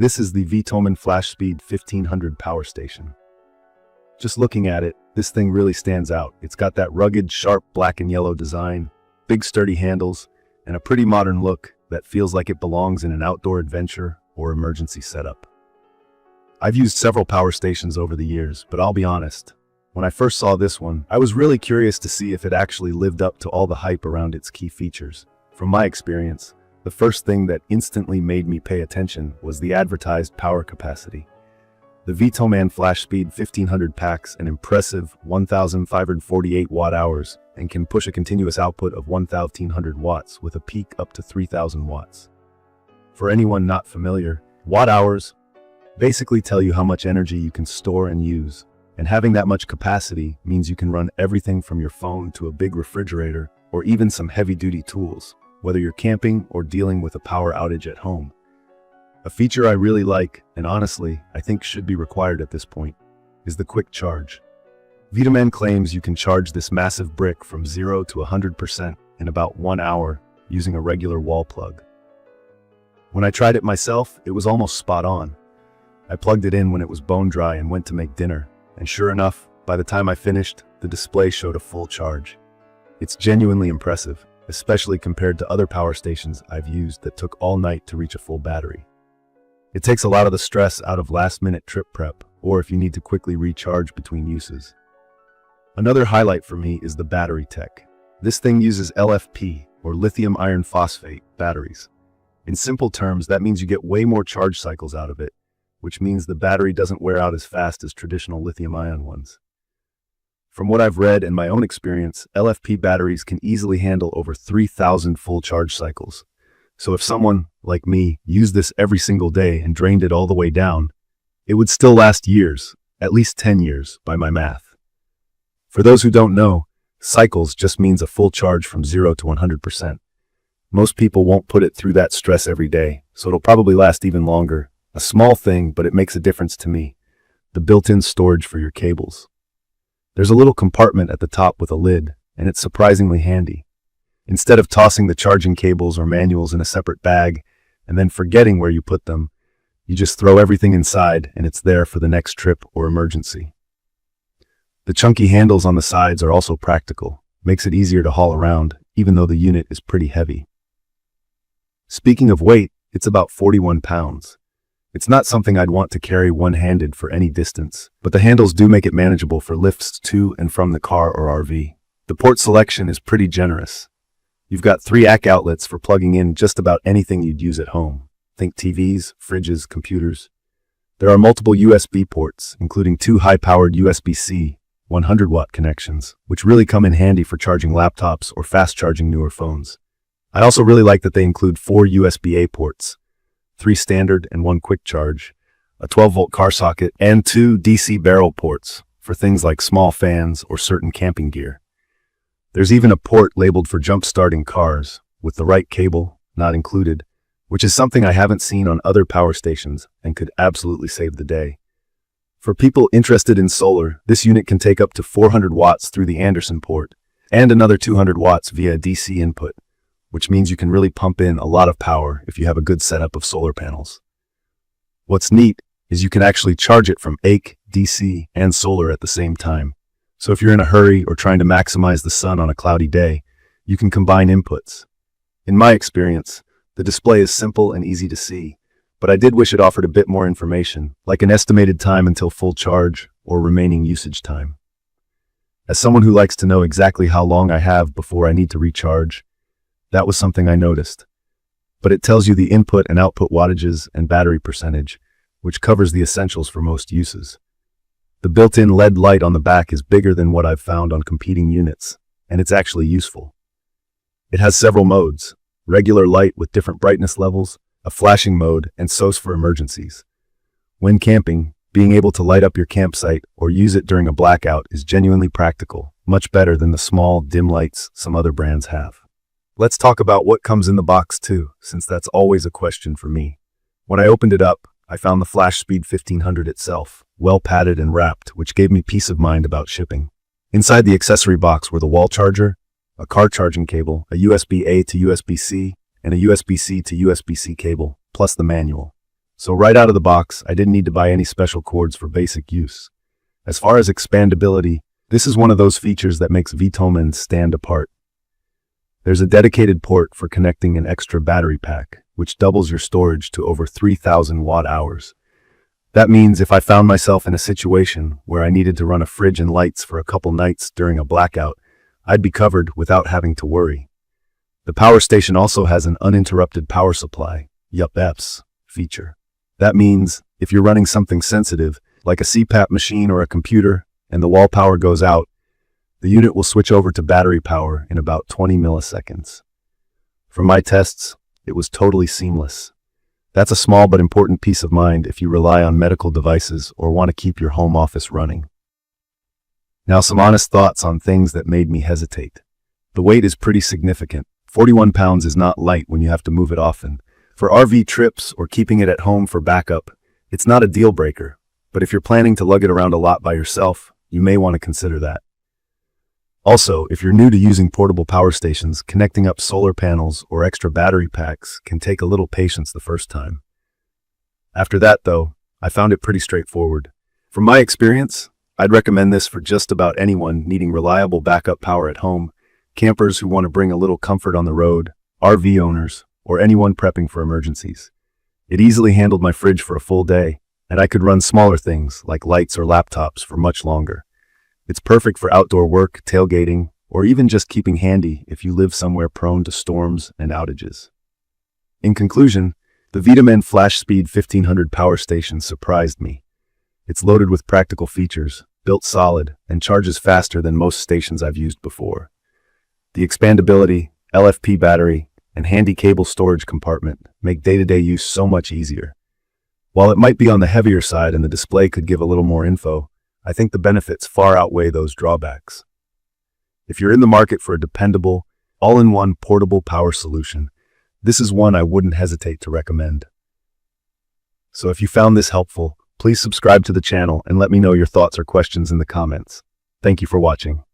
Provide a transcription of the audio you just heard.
This is the VTOMAN FlashSpeed 1500 power station. Just looking at it, this thing really stands out. It's got that rugged, sharp black and yellow design, big sturdy handles, and a pretty modern look that feels like it belongs in an outdoor adventure or emergency setup. I've used several power stations over the years, but I'll be honest, when I first saw this one, I was really curious to see if it actually lived up to all the hype around its key features. From my experience, the first thing that instantly made me pay attention was the advertised power capacity. The VTOMAN FlashSpeed 1500 packs an impressive 1548 watt-hours and can push a continuous output of 1500 watts with a peak up to 3000 watts. For anyone not familiar, watt-hours basically tell you how much energy you can store and use, and having that much capacity means you can run everything from your phone to a big refrigerator or even some heavy-duty tools, whether you're camping or dealing with a power outage at home. A feature I really like, and honestly, I think should be required at this point, is the quick charge. VTOMAN claims you can charge this massive brick from 0 to 100% in about 1 hour using a regular wall plug. When I tried it myself, it was almost spot on. I plugged it in when it was bone dry and went to make dinner, and sure enough, by the time I finished, the display showed a full charge. It's genuinely impressive, especially compared to other power stations I've used that took all night to reach a full battery. It takes a lot of the stress out of last-minute trip prep, or if you need to quickly recharge between uses. Another highlight for me is the battery tech. This thing uses LFP, or lithium iron phosphate, batteries. In simple terms, that means you get way more charge cycles out of it, which means the battery doesn't wear out as fast as traditional lithium-ion ones. From what I've read and my own experience, LFP batteries can easily handle over 3,000 full charge cycles. So if someone, like me, used this every single day and drained it all the way down, it would still last years, at least 10 years, by my math. For those who don't know, cycles just means a full charge from 0 to 100%. Most people won't put it through that stress every day, so it'll probably last even longer. A small thing, but it makes a difference to me. The built-in storage for your cables. There's a little compartment at the top with a lid, and it's surprisingly handy. Instead of tossing the charging cables or manuals in a separate bag and then forgetting where you put them, you just throw everything inside and it's there for the next trip or emergency. The chunky handles on the sides are also practical, makes it easier to haul around, even though the unit is pretty heavy. Speaking of weight, it's about 41 pounds. It's not something I'd want to carry one-handed for any distance, but the handles do make it manageable for lifts to and from the car or RV. The port selection is pretty generous. You've got 3 AC outlets for plugging in just about anything you'd use at home. Think TVs, fridges, computers. There are multiple USB ports, including 2 high-powered USB-C 100-watt connections, which really come in handy for charging laptops or fast-charging newer phones. I also really like that they include 4 USB-A ports, 3 standard and 1 quick charge, a 12-volt car socket, and 2 DC barrel ports for things like small fans or certain camping gear. There's even a port labeled for jump-starting cars, with the right cable not included, which is something I haven't seen on other power stations and could absolutely save the day. For people interested in solar, this unit can take up to 400 watts through the Anderson port, and another 200 watts via DC input, which means you can really pump in a lot of power if you have a good setup of solar panels. What's neat is you can actually charge it from AC, DC, and solar at the same time. So if you're in a hurry or trying to maximize the sun on a cloudy day, you can combine inputs. In my experience, the display is simple and easy to see, but I did wish it offered a bit more information, like an estimated time until full charge or remaining usage time. As someone who likes to know exactly how long I have before I need to recharge, that was something I noticed. But it tells you the input and output wattages and battery percentage, which covers the essentials for most uses. The built-in LED light on the back is bigger than what I've found on competing units, and it's actually useful. It has several modes: regular light with different brightness levels, a flashing mode, and SOS for emergencies. When camping, being able to light up your campsite or use it during a blackout is genuinely practical, much better than the small, dim lights some other brands have. Let's talk about what comes in the box too, since that's always a question for me. When I opened it up, I found the FlashSpeed 1500 itself, well padded and wrapped, which gave me peace of mind about shipping. Inside the accessory box were the wall charger, a car charging cable, a USB-A to USB-C, and a USB-C to USB-C cable, plus the manual. So right out of the box, I didn't need to buy any special cords for basic use. As far as expandability, this is one of those features that makes VTOMAN stand apart. There's a dedicated port for connecting an extra battery pack, which doubles your storage to over 3,000 watt-hours. That means if I found myself in a situation where I needed to run a fridge and lights for a couple nights during a blackout, I'd be covered without having to worry. The power station also has an uninterrupted power supply, UPS, feature. That means if you're running something sensitive, like a CPAP machine or a computer, and the wall power goes out, the unit will switch over to battery power in about 20 milliseconds. From my tests, it was totally seamless. That's a small but important peace of mind if you rely on medical devices or want to keep your home office running. Now, some honest thoughts on things that made me hesitate. The weight is pretty significant. 41 pounds is not light when you have to move it often. For RV trips or keeping it at home for backup, it's not a deal breaker. But if you're planning to lug it around a lot by yourself, you may want to consider that. Also, if you're new to using portable power stations, connecting up solar panels or extra battery packs can take a little patience the first time. After that, though, I found it pretty straightforward. From my experience, I'd recommend this for just about anyone needing reliable backup power at home, campers who want to bring a little comfort on the road, RV owners, or anyone prepping for emergencies. It easily handled my fridge for a full day, and I could run smaller things like lights or laptops for much longer. It's perfect for outdoor work, tailgating, or even just keeping handy if you live somewhere prone to storms and outages. In conclusion, the VTOMAN FlashSpeed 1500 power station surprised me. It's loaded with practical features, built solid, and charges faster than most stations I've used before. The expandability, LFP battery, and handy cable storage compartment make day-to-day use so much easier. While it might be on the heavier side and the display could give a little more info, I think the benefits far outweigh those drawbacks. If you're in the market for a dependable, all-in-one portable power solution, this is one I wouldn't hesitate to recommend. So if you found this helpful, please subscribe to the channel and let me know your thoughts or questions in the comments. Thank you for watching.